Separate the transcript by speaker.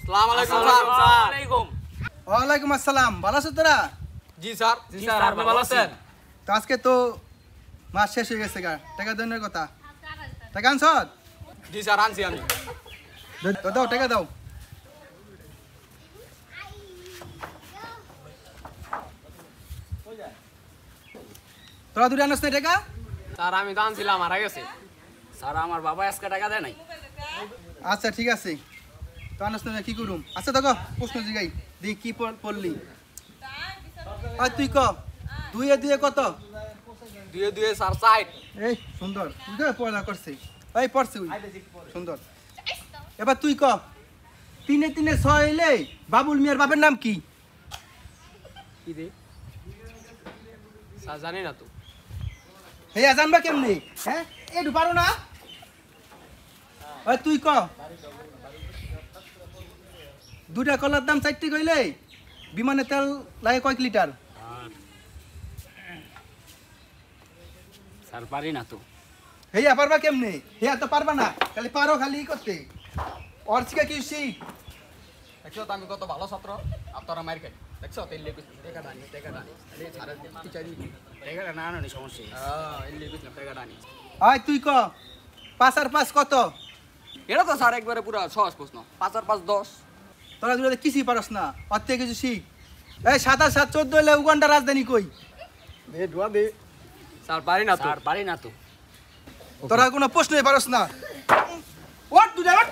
Speaker 1: আসসালামু আলাইকুম স্যার।
Speaker 2: ওয়ালাইকুম আসসালাম। ভালো আছো তোরা?
Speaker 1: জি স্যার। জি স্যার, আপনি ভালো আছেন?
Speaker 2: তো আজকে তো মাস শেষ হয়ে গেছে গা, টাকা দেওয়ার কথা। টাকা আনছ?
Speaker 1: জি স্যার, আনছি আমি।
Speaker 2: তো দাও, টাকা দাও। তোরা দুটো আনস না টাকা?
Speaker 1: স্যার আমি তো আনছিলাম, হারা গেছে।
Speaker 3: স্যার আমার বাবা আজকে টাকা দেয় নাই।
Speaker 2: আচ্ছা ঠিক আছে, তো আনস না কি করুম? আচ্ছা দেখো প্রশ্ন জিগাই দি কি পড়লি? আর তুই ক, দুয়ে দুয়ে কত?
Speaker 1: দুয়ে দুয়ে স্যার 60।
Speaker 2: এই সুন্দর, তুই তো পড়া করছিস। এই পড়ছি সুন্দর। এবার তুই ক, তিনে তিনে 6 হইলে বাবুল মিয়ার বাপের নাম কি?
Speaker 1: কি রে স্যার, জানি না তো।
Speaker 2: হে জানবা কেমনি? হ্যাঁ একটু পারো না? ওই তুই ক, দুটা কলার দাম 4টি কইলে বিমানে তেল লাগে কয় লিটার?
Speaker 3: স্যার পারি না তো।
Speaker 2: হেয়া পারবা কেমনি? হেয়া তো পারবা না, খালি পারো খালি করতে। ওর শিখা কি শিখ?
Speaker 1: দেখছো তো আমি কত ভালো ছাত্র, আপনারা মার খাই। দেখছো তেল লিয়ে টাকা দানি, টাকা দানি। এই স্যার টিচার নি।
Speaker 3: টাকাটা না আনি সমস্যা।
Speaker 1: এই লিয়ে কইলাম টাকা দানি।
Speaker 2: আয় তুই ক, 5 আর 5 কত?
Speaker 1: এটা তো স্যার একবারে পুরো সহজ প্রশ্ন। 5 আর 5 10।
Speaker 2: তোরা দুটো কিছুই পারস না, ওর থেকে কিছু শিখ। এই 7 আর 7 14 হইলে উগান্ডার রাজধানী কই?
Speaker 1: দে দোয়া দে। স্যার পারি না তো।
Speaker 3: স্যার পারি না তো।
Speaker 2: তোরা কোনো প্রশ্নই পারস না। ওঠ তুই ওঠ।